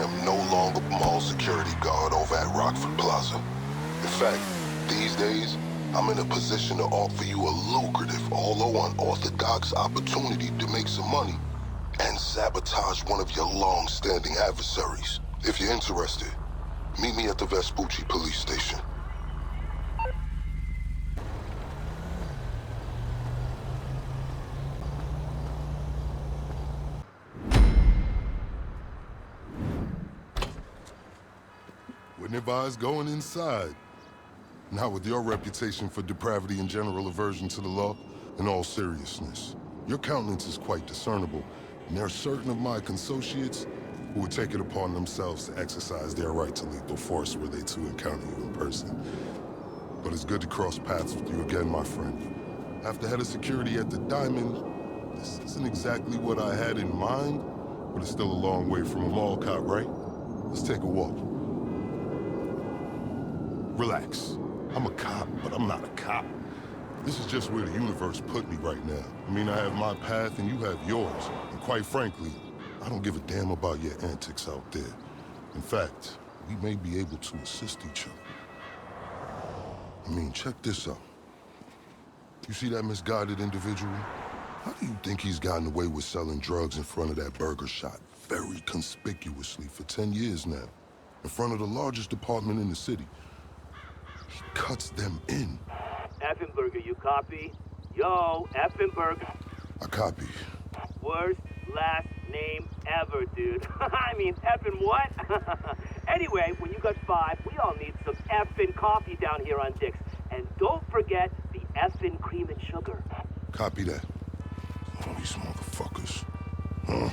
am no longer mall security guard over at Rockford Plaza. In fact, these days, I'm in a position to offer you a lucrative, although unorthodox opportunity to make some money and sabotage one of your long-standing adversaries. If you're interested, meet me at the Vespucci police station. Wouldn't advise going inside. Not with your reputation for depravity and general aversion to the law. In all seriousness, your countenance is quite discernible, and there are certain of my associates who would take it upon themselves to exercise their right to lethal force were they to encounter you in person. But it's good to cross paths with you again, my friend. After head of security at the Diamond, this isn't exactly what I had in mind, but it's still a long way from a mall cop, right? Let's take a walk. Relax. I'm a cop, but I'm not a cop. This is just where the universe put me right now. I mean, I have my path and you have yours. And quite frankly, I don't give a damn about your antics out there. In fact, we may be able to assist each other. I mean, check this out. You see that misguided individual? How do you think he's gotten away with selling drugs in front of that burger shop very conspicuously for 10 years now? In front of the largest department in the city. He cuts them in. Effenberger, you copy? Yo, Effenberger. I copy. Worst last name ever, dude. I mean, effing what? Anyway, when you got 5, we all need some effing coffee down here on Dick's. And don't forget the effing cream and sugar. Copy that. Oh, these motherfuckers. Huh?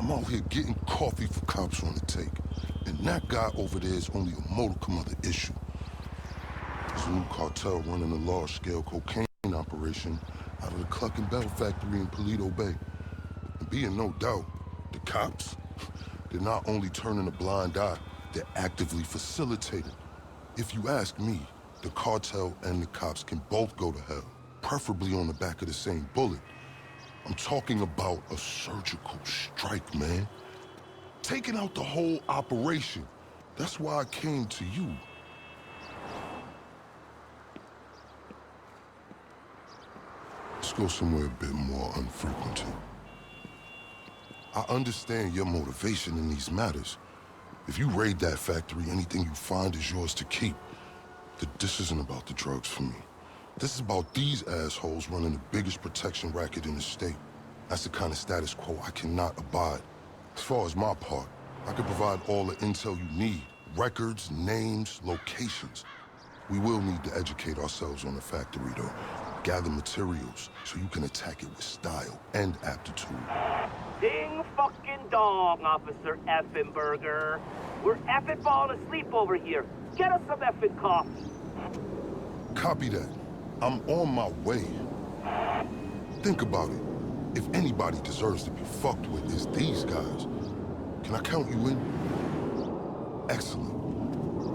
I'm out here getting coffee for cops on the take. And that guy over there is only a modicum of the issue. There's a new cartel running a large-scale cocaine operation out of the Cluckin factory in Paleto Bay. And being no doubt, the cops, they're not only turning a blind eye, they're actively facilitating. If you ask me, the cartel and the cops can both go to hell, preferably on the back of the same bullet. I'm talking about a surgical strike, man. Taking out the whole operation. That's why I came to you. Let's go somewhere a bit more unfrequented. I understand your motivation in these matters. If you raid that factory, anything you find is yours to keep. This isn't about the drugs for me. This is about these assholes running the biggest protection racket in the state. That's the kind of status quo I cannot abide. As far as my part, I can provide all the intel you need. Records, names, locations. We will need to educate ourselves on the factory, though. Gather materials so you can attack it with style and aptitude. Ding fucking dong, Officer Effenberger. We're effing falling asleep over here. Get us some effing coffee. Copy that. I'm on my way. Think about it. If anybody deserves to be fucked with, it's these guys. Can I count you in? Excellent.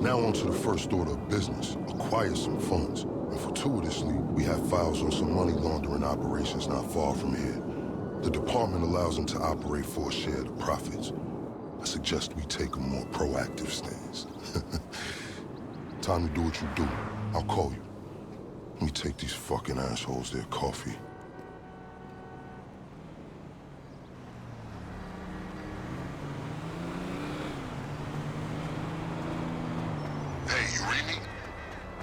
Now on to the first order of business. Acquire some funds. And fortuitously, we have files on some money laundering operations not far from here. The department allows them to operate for a share of the profits. I suggest we take a more proactive stance. Time to do what you do. I'll call you. Let me take these fucking assholes their coffee. Hey, you read me?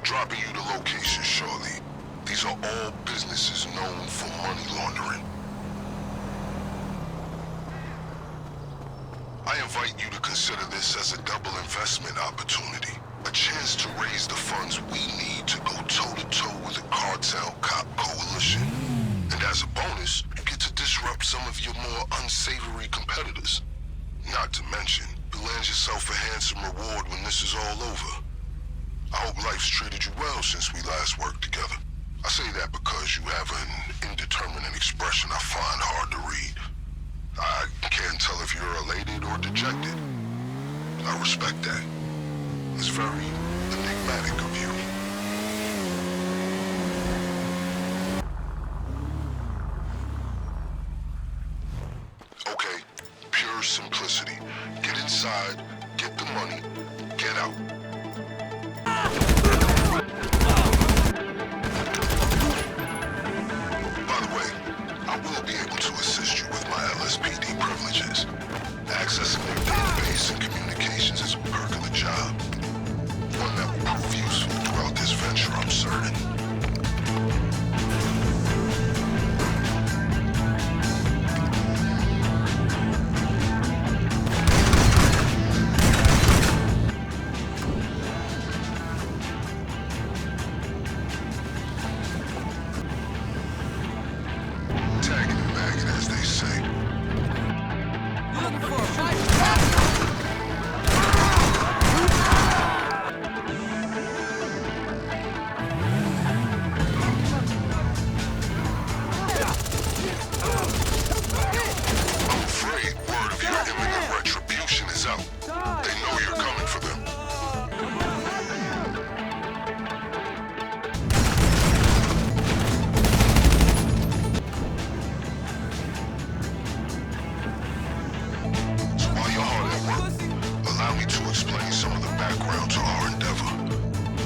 Dropping you the location shortly. These are all businesses known for money laundering. I invite you to consider this as a double investment opportunity. A chance to raise the funds we need to go toe-to-toe with the cartel cop coalition. And as a bonus, you get to disrupt some of your more unsavory competitors. Not to mention, you land yourself a handsome reward when this is all over. I hope life's treated you well since we last worked together. I say that because you have an indeterminate expression I find hard to read. I can't tell if you're elated or dejected. I respect that. It's very enigmatic of you. Okay, pure simplicity. simplicity. Get inside, get the money, get out. By the way, I will be able to assist you with my LSPD privileges. Accessing their database and communications is a perk of the job. One that will prove useful throughout this venture, I'm certain. Tagging and bagging, as they say. I'm afraid word of your imminent retribution is out. They know you're coming for them. So while you're hard at work, allow me to explain some of the background to our endeavor.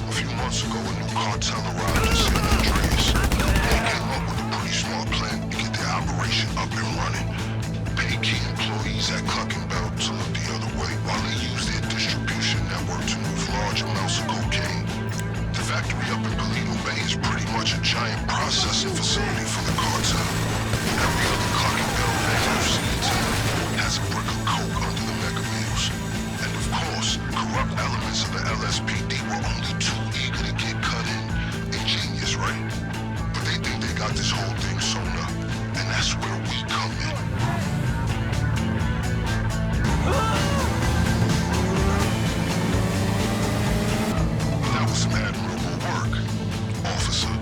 A few months ago, a new cartel arrived in San Andreas. They came up with a pretty smart plan to get their operation up and running. Pay key employees at Cluckin to look the other way while they use their distribution network to move large amounts of cocaine. The factory up in Polito Bay is pretty much a giant processing facility for the cartel. Every other Cluckin van you've seen in town has a brick of coke under the mega meals. And of course, corrupt elements of the LSPD were only too eager to get cut in. Ingenious, right? But they think they got this whole thing sewn up, and that's where we come in. That was some admirable work, officer.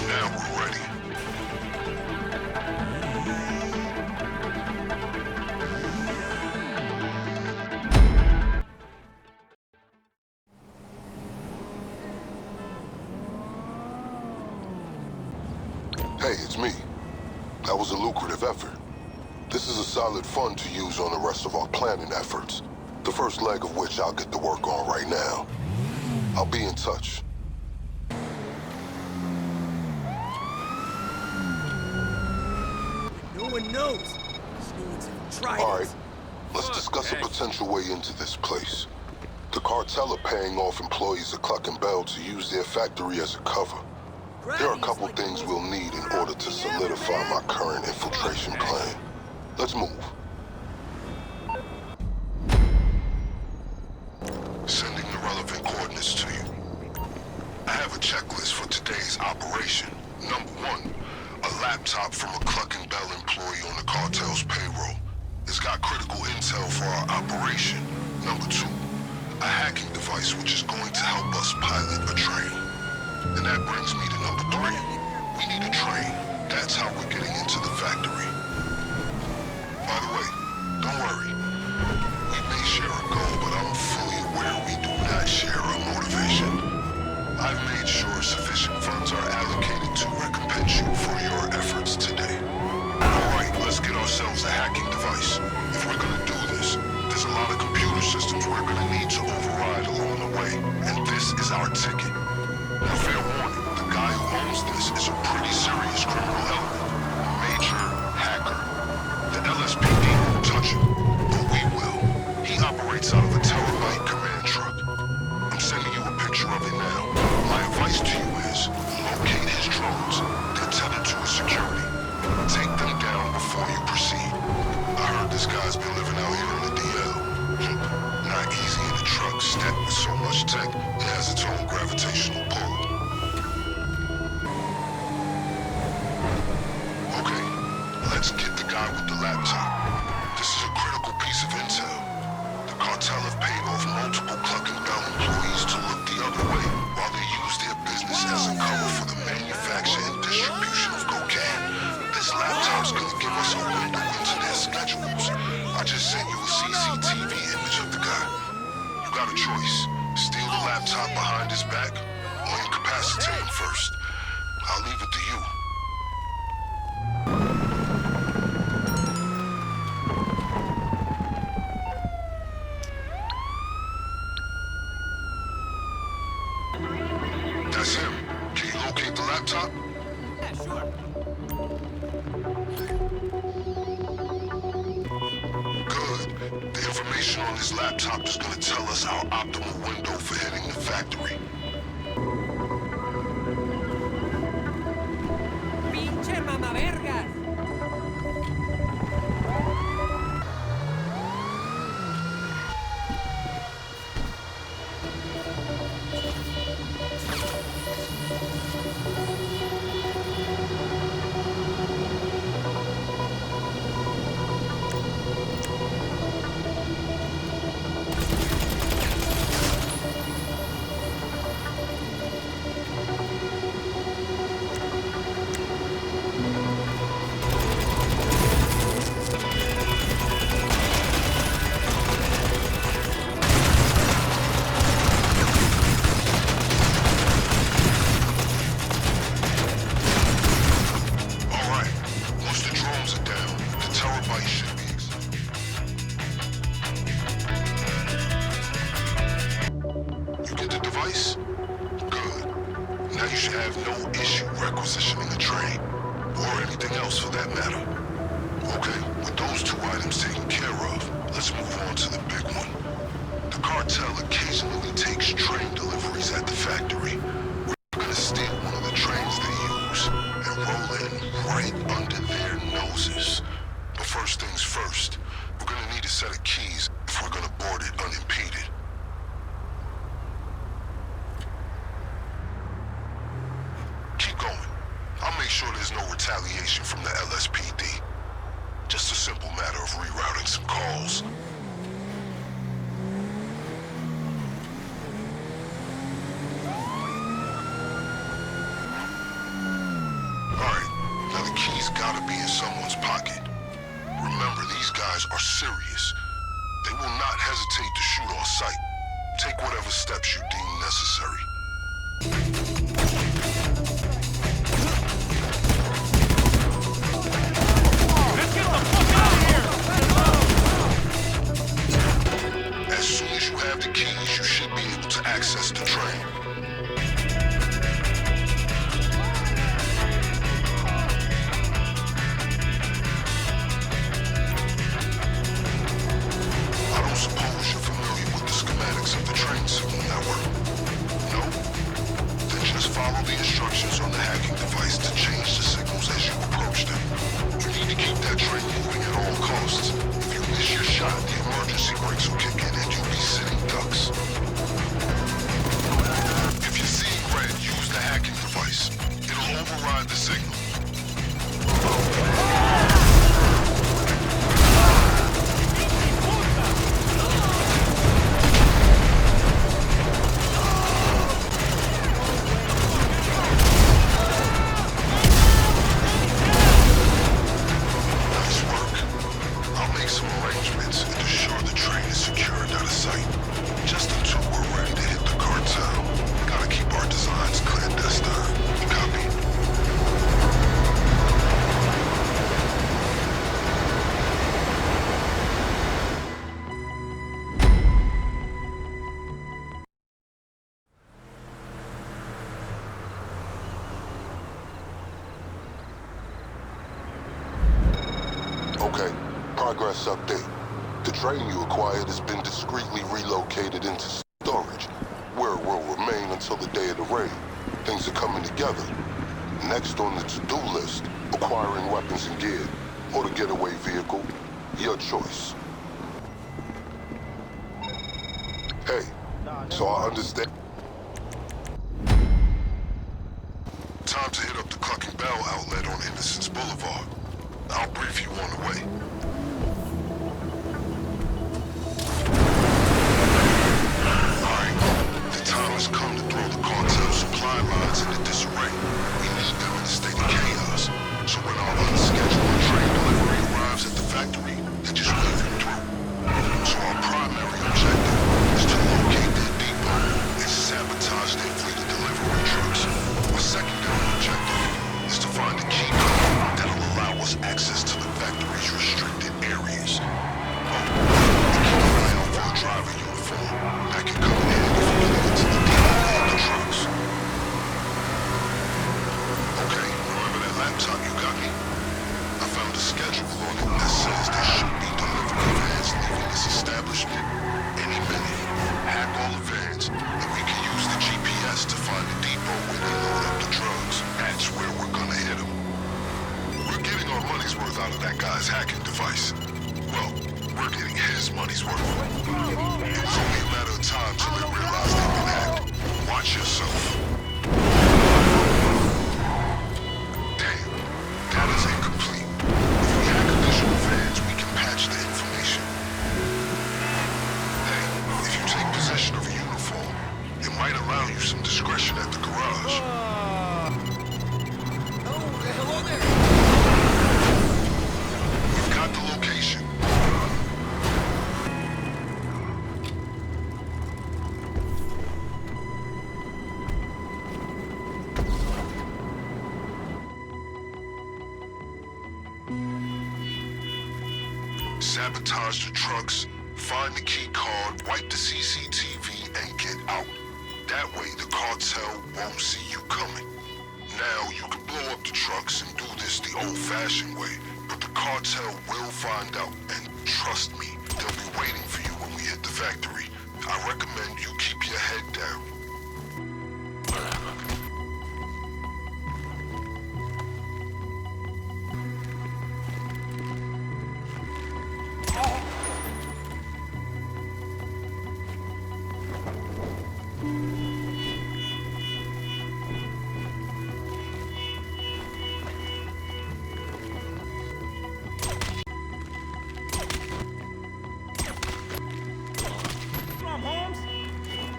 Now we're ready. Hey, it's me. That was a lucrative effort. This is a solid fund to use on the rest of our planning efforts, the first leg of which I'll get to work on right now. I'll be in touch. No one knows. No one's even tried All right, it. let's discuss a potential way into this place. The cartel are paying off employees of Cluckin to use their factory as a cover. There are a couple things we'll need in order to solidify my current infiltration plan. Let's move. Sending the relevant coordinates to you. I have a checklist for today's operation. Number 1, a laptop from a Cluckin employee on the cartel's payroll. It's got critical intel for our operation. Number 2, a hacking device which is going to help us pilot a train. And that brings me to number 3. We need a train. That's how we're getting into the factory. By the way, don't worry. We may share a goal, but I'm fully aware we do not share a motivation. I've made sure sufficient funds are allocated to recompense you for your efforts today. Alright, let's get ourselves a hacking device. If we're gonna do this, there's a lot of computer systems we're gonna need to override along the way, and this is our ticket. Now, fair warning, the guy who owns this is a pretty serious criminal element, a major hacker. The LSPD won't touch him, but we will. He operates out of a terabyte command truck. I'm sending you a picture of it now. My advice to you is, locate his drones. They're tethered to his security. Take them down before you proceed. I heard this guy's been living out here in the DL. Not easy in a truck stacked with so much tech, it has its own gravitational pull. Okay, let's get the guy with the laptop. This is a critical piece of intel. The cartel have paid off multiple Cluckin employees to look the other way while they use their business as a cover for the manufacture and distribution of cocaine. This laptop's gonna give us a window into their schedules. I just sent you a CCTV image of the guy. You got a choice. Steal the laptop behind his back or incapacitate him first. I'll leave it to you. information on this laptop is gonna tell us our optimal window for hitting the factory. ¡Pinche mamavergas! Requisitioning a train, or anything else for that matter. Okay, with those two items taken care of, let's move on to the big one. The cartel occasionally takes train deliveries at the factory. We're gonna steal one of the trains they use and roll in right under their noses. But first things first, we're gonna need a set of keys if we're gonna board it unimpeded. I'll make sure there's no retaliation from the LSPD. Just a simple matter of rerouting some calls. Alright, now the keys gotta be in someone's pocket. Remember, these guys are serious. They will not hesitate to shoot on sight. Take whatever steps you deem necessary. As soon as you have the keys, you should be able to access the train. I don't suppose you're familiar with the schematics of the train signal network? No? Then just follow the instructions on the hacking device to change the signals as you approach them. You need to keep that train moving at all costs. If you miss your shot, the emergency brakes will kick in and you'll be sitting ducks. If you're seeing red, use the hacking device. It'll override the signal. Okay, progress update. The train you acquired has been discreetly relocated into storage, where it will remain until the day of the raid. Things are coming together. Next on the to-do list, acquiring weapons and gear, or the getaway vehicle. Your choice. Hey, so I understand. Time to hit up the Cluckin Bell outlet on Innocence Boulevard. I'll brief you on the way. Alright, the time has come to throw the cartel supply lines into disarray. We need them in a state of chaos. So when our unscheduled train delivery arrives at the factory, they just wave it through. So our primary objective is to locate their depot and sabotage their fleet of delivery trucks. Our secondary objective is to find a key code that'll allow us access to the factory's restricted his money's worth. It was only a matter of time till they realized they'd been hacked. Watch yourself. Damn, data's incomplete. If we hack additional fans, we can patch the information. Hey, if you take possession of a uniform, it might allow you some discretion at the garage. Hello there. We've got the location. Sabotage the trucks, find the key card, wipe the CCTV, and get out. That way the cartel won't see you coming. Now, you can blow up the trucks and do this the old-fashioned way, but the cartel will find out, and trust me, they'll be waiting for you when we hit the factory. I recommend you keep your head down.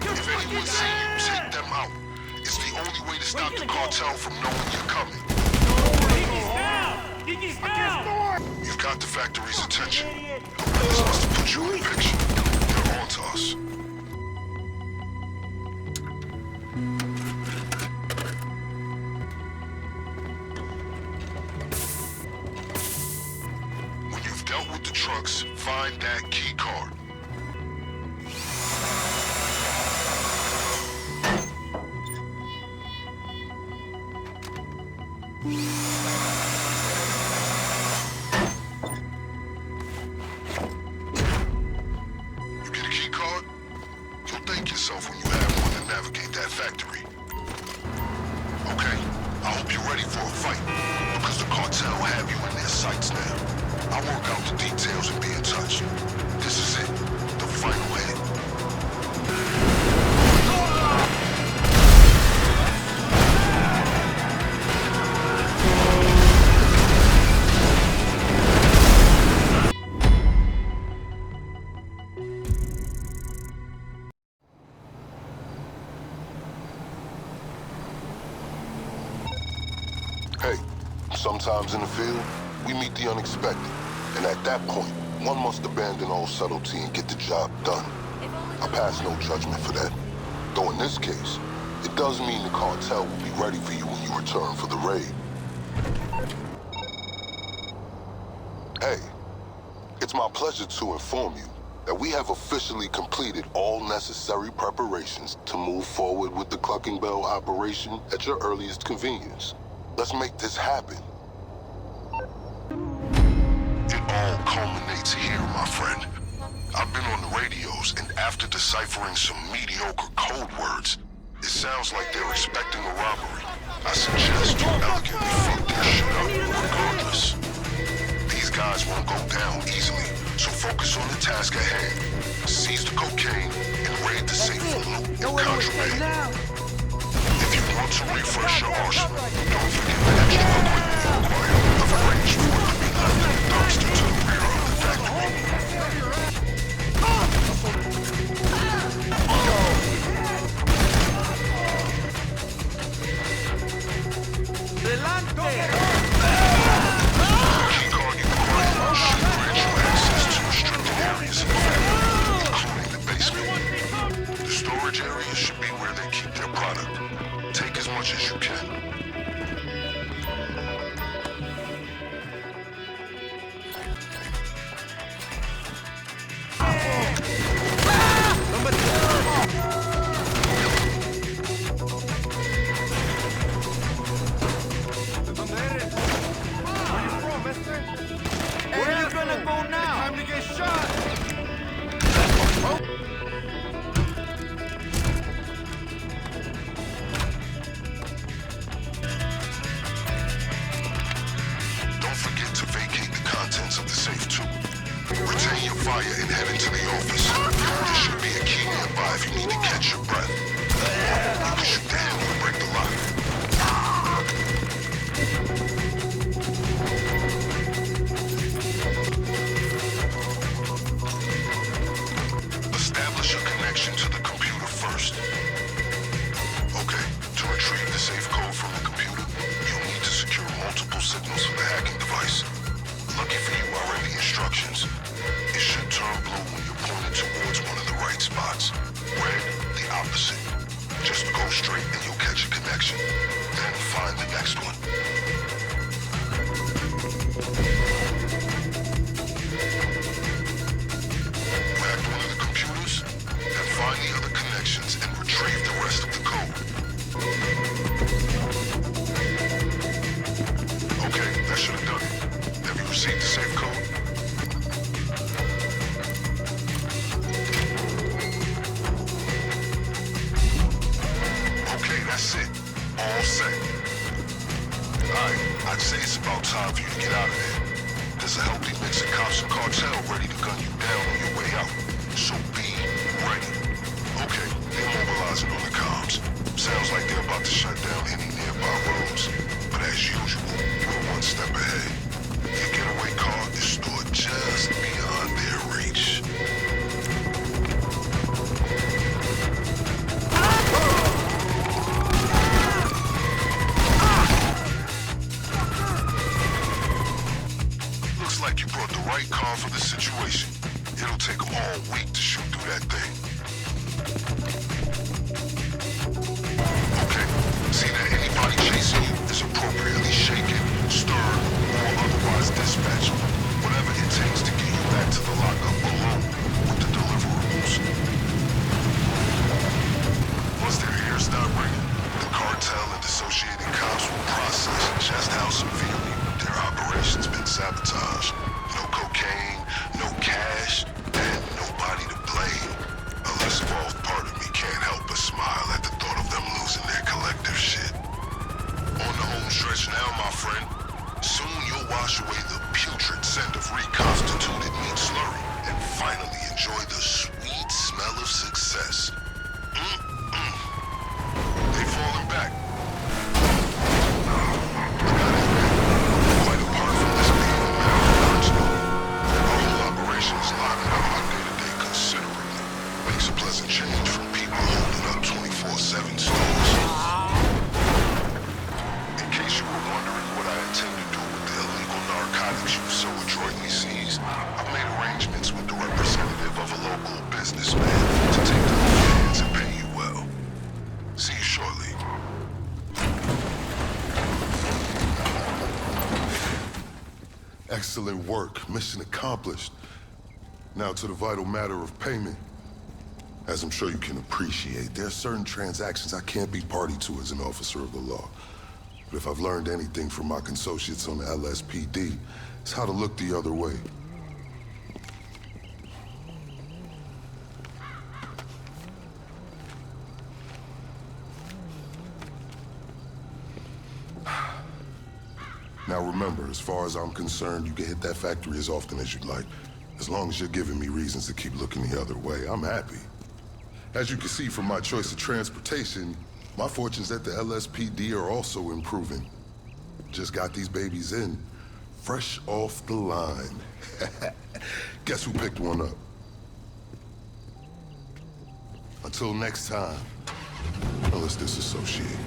If anyone see you, take them out. It's the only way to stop the cartel from knowing you're coming. You've got the factory's attention. The Willis must have put you in the picture. They're on to us. When you've dealt with the trucks, find that key card. You get a key card? You'll thank yourself when you have one to navigate that factory. Okay, I hope you're ready for a fight, because the cartel have you in their sights now. I'll work out the details and be in touch. This is it, the final hit. Hey, sometimes in the field, we meet the unexpected. And at that point, one must abandon all subtlety and get the job done. I pass no judgment for that. Though in this case, it does mean the cartel will be ready for you when you return for the raid. Hey, it's my pleasure to inform you that we have officially completed all necessary preparations to move forward with the Cluckin operation at your earliest convenience. Let's make this happen. It all culminates here, my friend. I've been on the radios, and after deciphering some mediocre code words, it sounds like they're expecting a robbery. I suggest you elegantly fuck their shit up regardless. These guys won't go down easily, so focus on the task at hand. Seize the cocaine and raid the safe for loot and contraband. If you want to refresh your arsenal, don't forget the extra equipment you require. I've arranged for it to be left in the dumpster to the rear of the factory. The key card you acquired should grant you access to restricted areas in the factory, including the basement. The storage area should be where they keep their product. Take as much as you can. Where are you gonna go now? Time to get shot! Don't forget to vacate the contents of the safe too. Retain your fire and head into the office. There should be a key nearby if you need to catch your breath. You can shoot the handle and break the lock. Establish a connection to the computer first. Okay, to retrieve the safe code from the computer, you'll need to secure multiple signals for the hacking device. Lucky for you, I read the instructions. It should turn blue when you're pointed towards one of the right spots. Red, the opposite. Just go straight and you'll catch a connection. Then find the next one. Hack one of the computers, then find the other connections and retrieve the rest of the code. Okay, that should have done it. Have you received the safe code? Okay, that's it. All set. Alright, I'd say it's about time for you to get out of there. There's a healthy mix of cops and cartel ready to gun you down on your way out. So be ready. Okay, they're mobilizing on the comms. Sounds like they're about to shut down any nearby roads. But as usual, we're one step ahead. Your getaway car is stored just beyond their reach. Looks like you brought the right car for the situation. It'll take them all week to shoot through that thing. Okay, see that anybody chasing you is appropriately shaken, stirred, or otherwise dispatched. Whatever it takes to get you back to the lockup alone with the deliverables. Once their ears start ringing, the cartel and associated cops will process just how severely their operation's been sabotaged. No cocaine, no cash, and nobody to blame. A less evolved part of me can't help but smile at the thought of them losing their collective shit. On the home stretch now, my friend. Soon you'll wash away the putrid scent of reconstituted meat slurry and finally enjoy the sweet smell of success. They've fallen back. Quite apart from this being a matter of punchline, our whole operation is livening up my day-to-day considerably. Makes a pleasant change from people holding up 24/7 stores. In case you were wondering what I intend to do with the illegal narcotics you've so adroitly seized, I've made arrangements with the representative of a local businessman to take them off your hands and pay you well. See you shortly. Excellent work. Mission accomplished. Now to the vital matter of payment. As I'm sure you can appreciate, there are certain transactions I can't be party to as an officer of the law. But if I've learned anything from my consociates on the LSPD, it's how to look the other way. Now remember, as far as I'm concerned, you can hit that factory as often as you'd like. As long as you're giving me reasons to keep looking the other way, I'm happy. As you can see from my choice of transportation, my fortunes at the LSPD are also improving. Just got these babies in, fresh off the line. Guess who picked one up? Until next time, let's disassociate.